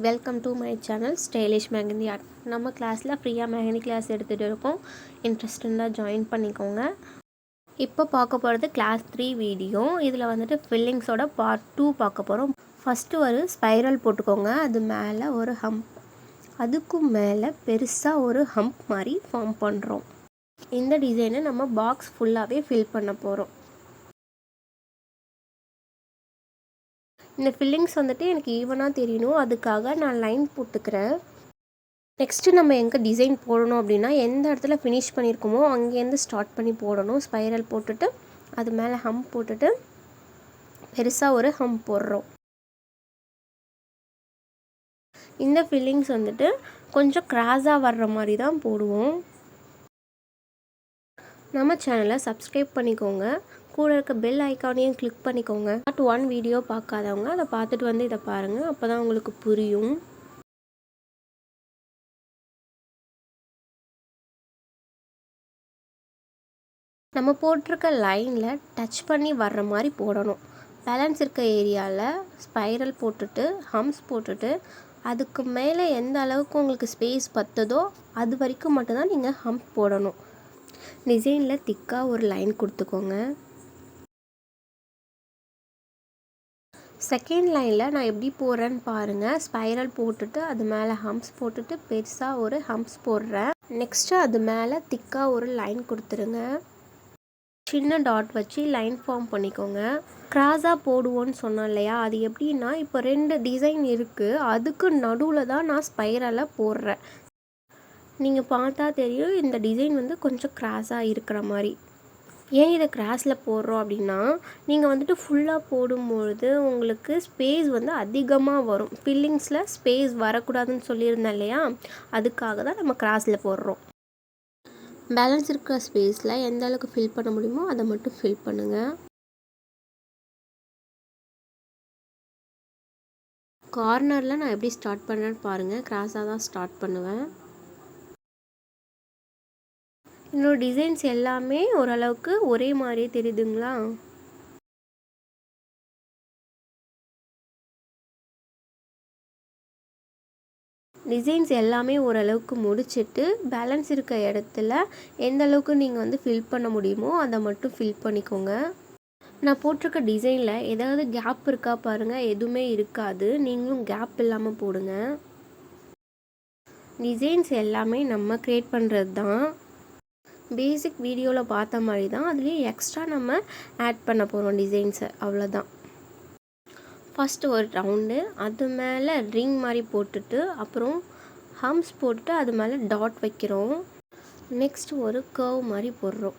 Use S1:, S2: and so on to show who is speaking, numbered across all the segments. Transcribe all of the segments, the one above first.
S1: Welcome to my channel stylish mehndi art. நம்ம கிளாஸில் ஃப்ரீயாக மெஹந்தி கிளாஸ் எடுத்துகிட்டு இருக்கோம். இன்ட்ரெஸ்ட் இருந்தால் ஜாயின் பண்ணிக்கோங்க. இப்போ பார்க்க போகிறது கிளாஸ் 3 வீடியோ. இதில் வந்துட்டு ஃபில்லிங்ஸோட பார்ட் 2 பார்க்க போகிறோம். ஃபஸ்ட்டு ஒரு ஸ்பைரல் போட்டுக்கோங்க. அது மேலே ஒரு ஹம்ப், அதுக்கும் மேலே பெருசாக ஒரு ஹம்ப் மாதிரி ஃபார்ம் பண்ணுறோம். இந்த டிசைனை நம்ம பாக்ஸ் ஃபுல்லாகவே ஃபில் பண்ண போகிறோம். இந்த ஃபில்லிங்ஸ் வந்துட்டு எனக்கு ஈவனாக தெரியணும், அதுக்காக நான் லைன் போட்டுக்கிறேன். நெக்ஸ்ட்டு நம்ம எங்கே டிசைன் போடணும் அப்படின்னா, எந்த இடத்துல ஃபினிஷ் பண்ணியிருக்கோமோ அங்கேருந்து ஸ்டார்ட் பண்ணி போடணும். ஸ்பைரல் போட்டுட்டு அது மேலே ஹம்ப் போட்டுட்டு பெருசாக ஒரு ஹம்ப் போடுறோம். இந்த ஃபில்லிங்ஸ் வந்துட்டு கொஞ்சம் கிராஸாக வர்ற மாதிரி தான் போடுவோம். நம்ம சேனலை சப்ஸ்கிரைப் பண்ணிக்கோங்க. கூட இருக்க பெல் ஐக்கானையும் கிளிக் பண்ணிக்கோங்க. பார்ட் 1 வீடியோ பார்க்காதவங்க அதை பார்த்துட்டு வந்து இதை பாருங்கள், அப்போ தான் உங்களுக்கு புரியும். நம்ம போட்டிருக்க லைனில் டச் பண்ணி வர்ற மாதிரி போடணும். பேலன்ஸ் இருக்க ஏரியாவில் ஸ்பைரல் போட்டுட்டு ஹம்ப்ஸ் போட்டுட்டு அதுக்கு மேலே எந்த அளவுக்கு உங்களுக்கு ஸ்பேஸ் பத்துதோ அது வரைக்கும் மட்டும்தான் நீங்கள் ஹம்ப் போடணும். டிசைனில் திக்காக ஒரு லைன் கொடுத்துக்கோங்க. செகண்ட் லைனில் நான் எப்படி போடுறேன்னு பாருங்கள். ஸ்பைரல் போட்டுட்டு அது மேலே ஹம்ப்ஸ் போட்டுட்டு பெருசாக ஒரு ஹம்ப்ஸ் போடுறேன். நெக்ஸ்ட்டு அது மேலே திக்காக ஒரு லைன் கொடுத்துருங்க. சின்ன டாட் வச்சு லைன் ஃபார்ம் பண்ணிக்கோங்க. கிராஸாக போடுவோன்னு சொன்னேன் இல்லையா, அது எப்படின்னா இப்போ 2 டிசைன் இருக்குது, அதுக்கு நடுவில் தான் நான் ஸ்பைரலை போடுறேன். நீங்கள் பார்த்தா தெரியும் இந்த டிசைன் வந்து கொஞ்சம் கிராஸாக இருக்கிற மாதிரி. ஏன் இதை கிராஸில் போடுறோம் அப்படின்னா, நீங்கள் வந்துட்டு ஃபுல்லாக போடும்பொழுது உங்களுக்கு ஸ்பேஸ் வந்து அதிகமாக வரும். ஃபில்லிங்ஸில் ஸ்பேஸ் வரக்கூடாதுன்னு சொல்லியிருந்தேன் இல்லையா, அதுக்காக தான் நம்ம கிராஸில் போடுறோம். பேலன்ஸ் இருக்கிற ஸ்பேஸில் எந்த அளவுக்கு ஃபில் பண்ண முடியுமோ அதை மட்டும் ஃபில் பண்ணுங்கள். கார்னரில் நான் எப்படி ஸ்டார்ட் பண்ணுறேன்னு பாருங்கள். கிராஸாக தான் ஸ்டார்ட் பண்ணுவேன். என்னோடய டிசைன்ஸ் எல்லாமே ஓரளவுக்கு ஒரே மாதிரியே தெரியுதுங்களா? டிசைன்ஸ் எல்லாமே ஓரளவுக்கு முடிச்சுட்டு பேலன்ஸ் இருக்க இடத்துல எந்த அளவுக்கு நீங்கள் வந்து ஃபில் பண்ண முடியுமோ அதை மட்டும் ஃபில் பண்ணிக்கோங்க. நான் போட்டிருக்க டிசைனில் ஏதாவது கேப் இருக்கா பாருங்கள், எதுவுமே இருக்காது. நீங்களும் கேப் இல்லாமல் போடுங்க. டிசைன்ஸ் எல்லாமே நம்ம க்ரியேட் பண்ணுறது தான். பேசிக் வீடியோவில் பார்த்த மாதிரி தான், அதுலேயே எக்ஸ்ட்ரா நம்ம ஆட் பண்ண போகிறோம் டிசைன்ஸை, அவ்வளோதான். ஃபஸ்ட்டு ஒரு ரவுண்டு, அது மேலே ரிங் மாதிரி போட்டுட்டு அப்புறம் ஹம்ப்ஸ் போட்டுட்டு அது மேலே டாட் வைக்கிறோம். நெக்ஸ்ட் ஒரு கர்வ் மாதிரி போடுறோம்.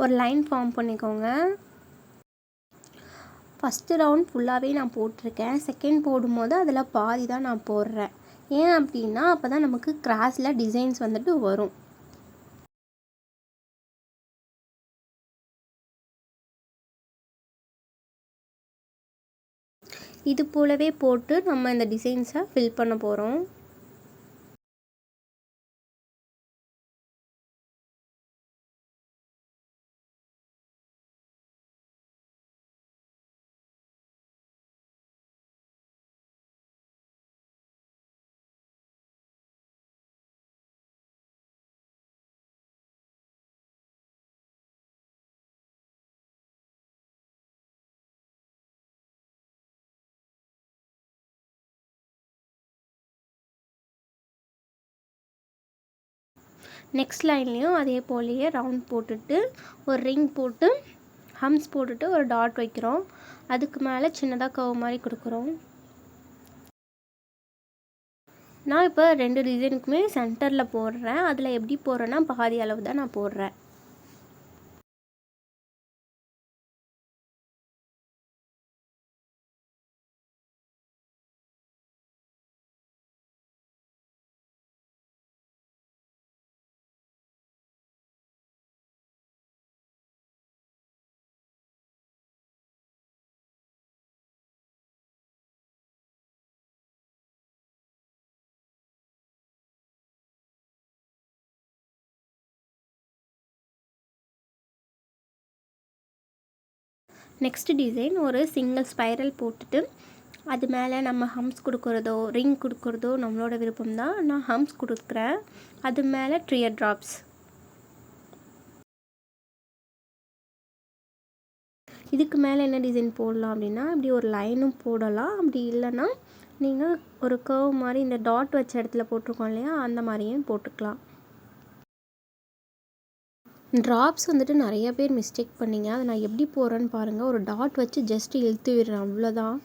S1: ஒரு லைன் ஃபார்ம் பண்ணிக்கோங்க. ஃபஸ்ட்டு ரவுண்ட் ஃபுல்லாகவே நான் போட்டிருக்கேன். செகண்ட் போடும்போது அதில் பாதி தான் நான் போடுறேன். ஏன் அப்படின்னா அப்போ தான் நமக்கு கிராஸில் டிசைன்ஸ் வந்துட்டு வரும். இது போலவே போட்டு நம்ம இந்த டிசைன்ஸை ஃபில் பண்ண போகிறோம். நெக்ஸ்ட் லைன்லேயும் அதே போலேயே ரவுண்ட் போட்டுட்டு ஒரு ரிங் போட்டு ஹம்ப்ஸ் போட்டுட்டு ஒரு டாட் வைக்கிறோம். அதுக்கு மேலே சின்னதாக கர்வ் மாதிரி கொடுக்குறோம். நான் இப்போ 2 டிசைனுக்குமே சென்டரில் போடுறேன். அதில் எப்படி போடுறேன்னா பாதி அளவு தான் நான் போடுறேன். நெக்ஸ்ட் டிசைன் ஒரு சிங்கிள் ஸ்பைரல் போட்டுட்டு அது மேலே நம்ம ஹம்ஸ் கொடுக்குறதோ ரிங் கொடுக்குறதோ நம்மளோட விருப்பம் தான். நான் ஹம்ஸ் கொடுக்குறேன். அது மேலே ட்ரியர் ட்ராப்ஸ். இதுக்கு மேலே என்ன டிசைன் போடலாம் அப்படின்னா, இப்படி ஒரு லைனும் போடலாம். அப்படி இல்லைன்னா நீங்கள் ஒரு கர்வ் மாதிரி இந்த டாட் வச்ச இடத்துல போட்டிருக்கோம் இல்லையா, அந்த மாதிரியும் போட்டுக்கலாம். ட்ராப்ஸ் வந்துட்டு நிறைய பேர் மிஸ்டேக் பண்ணிங்க. அதை நான் எப்படி போடுறேன்னு பாருங்கள். ஒரு டாட் வச்சு ஜஸ்ட் இழுத்து விடுறேன், அவ்வளோதான்.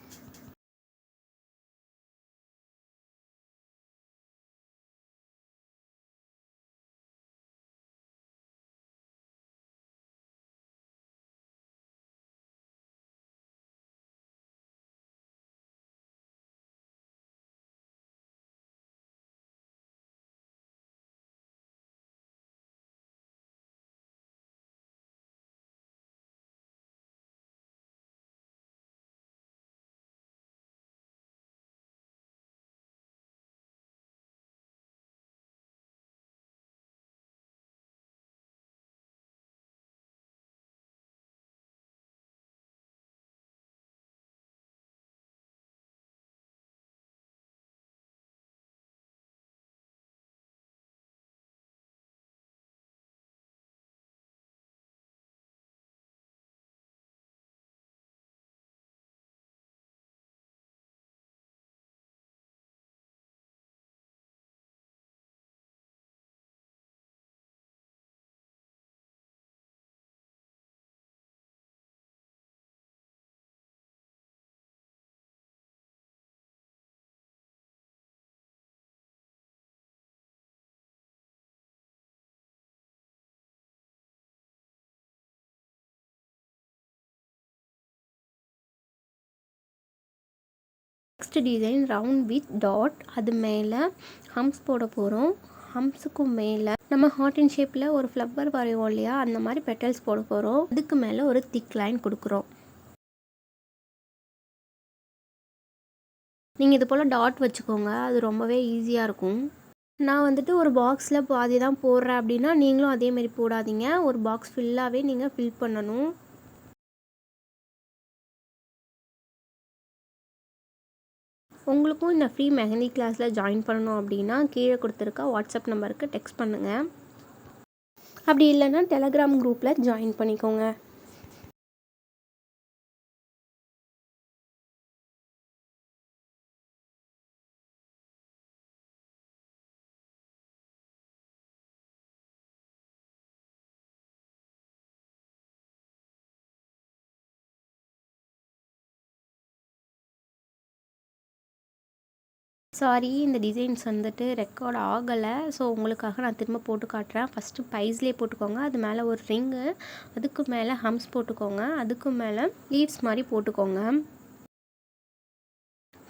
S1: Next design round with dot. அது மேலே ஹம்ஸ் போட போகிறோம். ஹம்ஸுக்கு மேலே நம்ம ஹார்ட் இன் ஷேப்பில் ஒரு ஃப்ளவர் வரைவோம் இல்லையா, அந்த மாதிரி பெட்டல்ஸ் போட போகிறோம். அதுக்கு மேலே ஒரு திக் லைன் கொடுக்குறோம். நீங்கள் இது போல் டாட் வச்சுக்கோங்க, அது ரொம்பவே ஈஸியாக இருக்கும். நான் வந்துட்டு ஒரு பாக்ஸில் பாதி தான் போடுறேன் அப்படின்னா, நீங்களும் அதேமாரி போடாதீங்க. ஒரு பாக்ஸ் ஃபுல்லாகவே நீங்கள் ஃபில் பண்ணணும். உங்களுக்கும் இந்த ஃப்ரீ மெஹந்தி கிளாஸில் ஜாயின் பண்ணணும் அப்படின்னா கீழே கொடுத்துருக்க வாட்ஸ்அப் நம்பருக்கு டெக்ஸ்ட் பண்ணுங்கள். அப்படி இல்லைன்னா டெலகிராம் குரூப்பில் ஜாயின் பண்ணிக்கோங்க. சாரி, இந்த டிசைன்ஸ் வந்துட்டு ரெக்கார்ட் ஆகலை. ஸோ உங்களுக்காக நான் திரும்ப போட்டு காட்டுறேன். ஃபஸ்ட்டு பைஸ்லேயே போட்டுக்கோங்க. அது மேலே ஒரு ரிங்கு, அதுக்கு மேலே ஹம்ஸ் போட்டுக்கோங்க. அதுக்கு மேலே லீவ்ஸ் மாதிரி போட்டுக்கோங்க.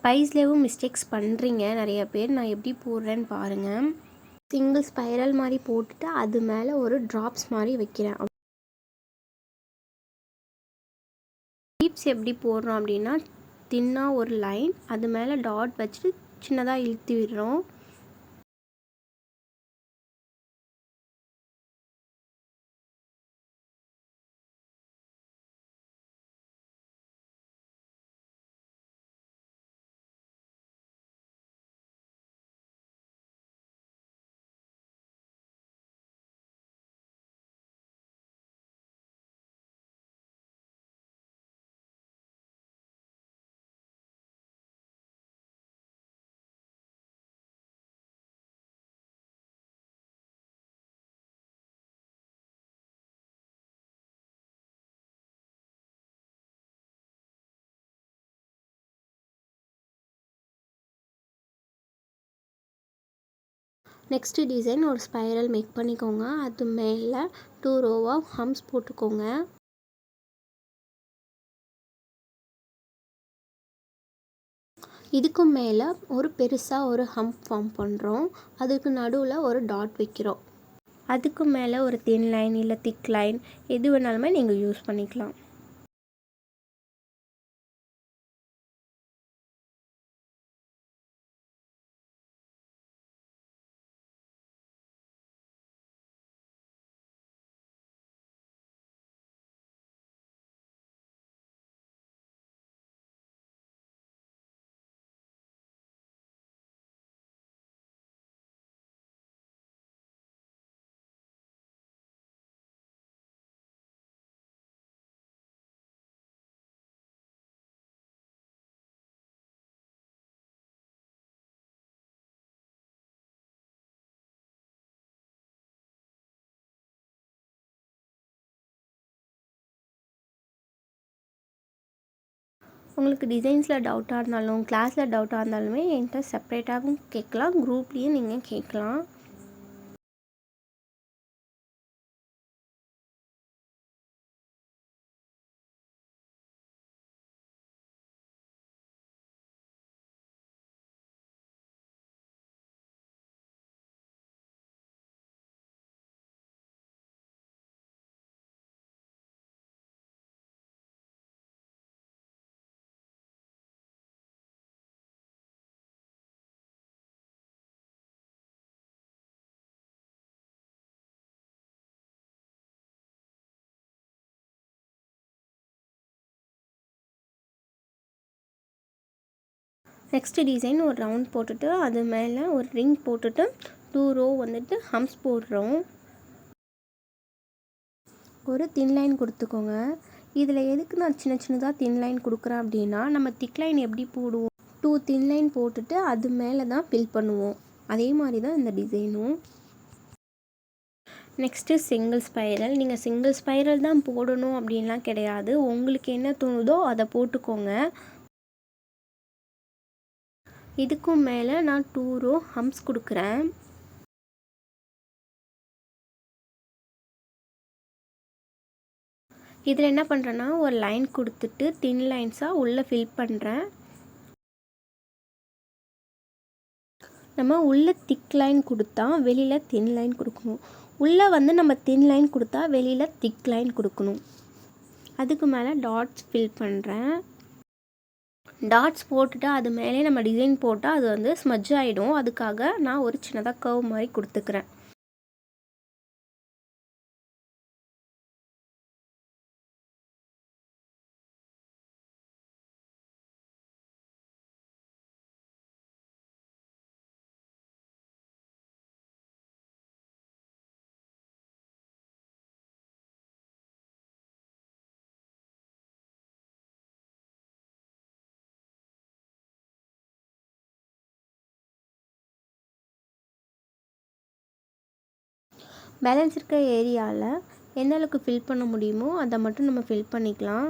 S1: பைஸ்லேயும் மிஸ்டேக்ஸ் பண்ணுறீங்க நிறைய பேர். நான் எப்படி போடுறேன்னு பாருங்கள். சிங்கிள் ஸ்பைரல் மாதிரி போட்டுட்டு அது மேலே ஒரு ட்ராப்ஸ் மாதிரி வைக்கிறேன். லீவ்ஸ் எப்படி போடுறோம் அப்படின்னா, தின்னாக ஒரு லைன், அது மேலே டாட் வச்சுட்டு சின்னதாக இழுத்து விடுறோம். நெக்ஸ்ட்டு டிசைன் ஒரு ஸ்பைரல் மேக் பண்ணிக்கோங்க. அது மேலே 2 row ஆஃப் ஹம்ஸ் போட்டுக்கோங்க. இதுக்கு மேலே ஒரு பெருசாக ஒரு ஹம்ப் ஃபார்ம் பண்ணுறோம். அதுக்கு நடுவில் ஒரு டாட் வைக்கிறோம். அதுக்கு மேலே ஒரு தின் லைன் இல்லை திக் லைன் எது வேணாலுமே நீங்கள் யூஸ் பண்ணிக்கலாம். உங்களுக்கு டிசைன்ஸில் டவுட்டாக இருந்தாலும் கிளாஸில் டவுட்டாக இருந்தாலுமே என்கிட்ட செப்ரேட்டாகவும் கேட்கலாம், குரூப்லேயும் நீங்கள் கேட்கலாம். நெக்ஸ்ட்டு டிசைன் ஒரு ரவுண்ட் போட்டுட்டு அது மேலே ஒரு ரிங் போட்டுட்டு 2 ரோ வந்துட்டு ஹம்ஸ் போடுறோம். ஒரு தின் லைன் கொடுத்துக்கோங்க. இதில் எதுக்கு நான் சின்ன சின்னதாக தின் லைன் கொடுக்குறேன் அப்படின்னா, நம்ம திக் லைன் எப்படி போடுவோம், 2 தின் லைன் போட்டுட்டு அது மேலே தான் ஃபில் பண்ணுவோம். அதே மாதிரி தான் இந்த டிசைனும். Next single spiral. நீங்கள் சிங்கிள் ஸ்பைரல் தான் போடணும் அப்படின்லாம் கிடையாது, உங்களுக்கு என்ன தோணுதோ அதை போட்டுக்கோங்க. இதுக்கும் மேலே நான் 2 ரோ ஹம்ஸ் கொடுக்குறேன். இதில் என்ன பண்ணுறேன்னா ஒரு லைன் கொடுத்துட்டு தின் லைன்ஸாக உள்ளே ஃபில் பண்ணுறேன். நம்ம உள்ளே திக் லைன் கொடுத்தா வெளியில் தின் லைன் கொடுக்கணும், உள்ளே வந்து நம்ம தின் லைன் கொடுத்தா வெளியில் திக் லைன் கொடுக்கணும். அதுக்கு மேலே டாட்ஸ் ஃபில் பண்ணுறேன். டாட்ஸ் போட்டுட்டு அது மேலே நம்ம டிசைன் போட்டால் அது வந்து ஸ்மஜ் ஆகிடும், அதுக்காக நான் ஒரு சின்னதாக கர்வ் மாதிரி கொடுத்துக்கிறேன். பேலன்ஸ் இருக்க ஏரியாவில் எந்த அளவுக்கு ஃபில் பண்ண முடியுமோ அதை மட்டும் நம்ம ஃபில் பண்ணிக்கலாம்.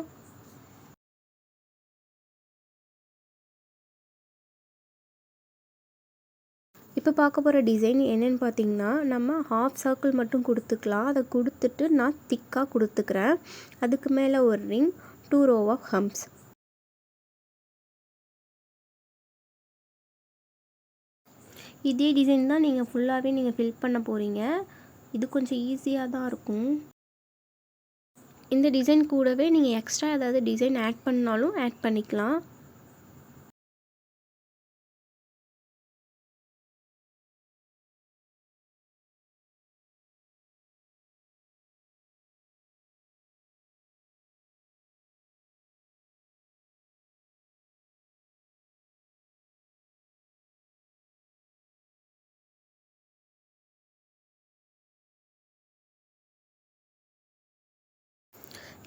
S1: இப்போ பார்க்க போகிற டிசைன் என்னென்னு பார்த்தீங்கன்னா, நம்ம ஹாஃப் சர்க்கிள் மட்டும் கொடுத்துக்கலாம். அதை கொடுத்துட்டு நான் திக்காக கொடுத்துக்கிறேன். அதுக்கு மேலே ஒரு ரிங், 2 ரோ ஆஃப் ஹம்ஸ். இதே டிசைன் தான் நீங்கள் ஃபுல்லாகவே நீங்கள் ஃபில் பண்ண போகிறீங்க. இது கொஞ்சம் ஈஸியாக தான் இருக்கும். இந்த டிசைன் கூடவே நீங்கள் எக்ஸ்ட்ரா ஏதாவது டிசைன் ஆட் பண்ணாலும் ஆட் பண்ணிக்கலாம்.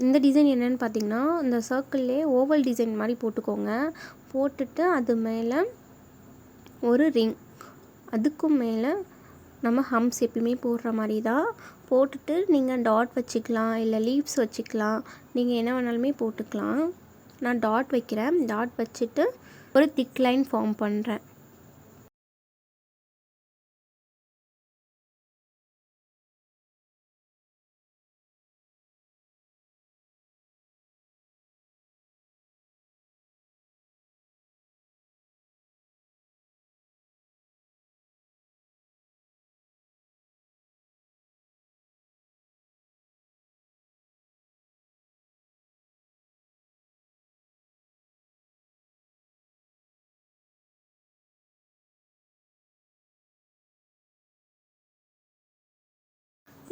S1: இந்த டிசைன் என்னென்னு பார்த்தீங்கன்னா, இந்த சர்க்கிள்லே ஓவல் டிசைன் மாதிரி போட்டுக்கோங்க. போட்டுட்டு அது மேலே ஒரு ரிங், அதுக்கும் மேலே நம்ம ஹம்ஸ் எப்பயுமே போடுற மாதிரி தான் போட்டுட்டு நீங்கள் டாட் வச்சுக்கலாம், இல்லை லீவ்ஸ் வச்சுக்கலாம், நீங்கள் என்ன வேணாலுமே போட்டுக்கலாம். நான் டாட் வைக்கிறேன். டாட் வச்சுட்டு ஒரு திக் லைன் ஃபார்ம் பண்ணுறேன்.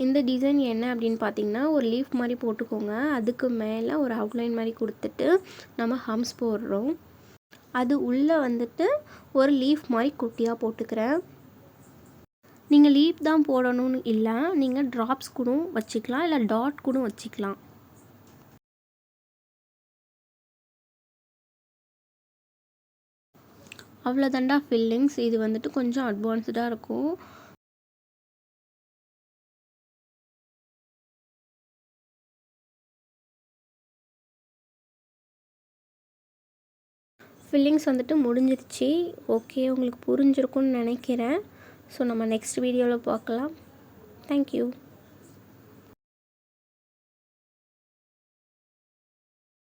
S1: இந்த டிசைன் என்ன அப்படின்னு பார்த்தீங்கன்னா, ஒரு லீஃப் மாதிரி போட்டுக்கோங்க. அதுக்கு மேலே ஒரு அவுட்லைன் மாதிரி கொடுத்துட்டு நம்ம ஹம்ஸ் போடுறோம். அது உள்ளே வந்துட்டு ஒரு லீஃப் மாதிரி குட்டியாக போட்டுக்கிறேன். நீங்கள் லீஃப் தான் போடணும்னு இல்லை, நீங்கள் ட்ராப்ஸ் கூட வச்சுக்கலாம், இல்லை டாட் கூட வச்சுக்கலாம். அவ்வளோதாண்டா ஃபில்லிங்ஸ். இது வந்துட்டு கொஞ்சம் அட்வான்ஸ்டாக இருக்கும். ஃபில்லிங்ஸ் வந்துட்டு முடிஞ்சிருச்சு. ஓகே, உங்களுக்கு புரிஞ்சிருக்கும்னு நினைக்கிறேன். ஸோ நம்ம நெக்ஸ்ட் வீடியோவில் பார்க்கலாம். தேங்க்யூ.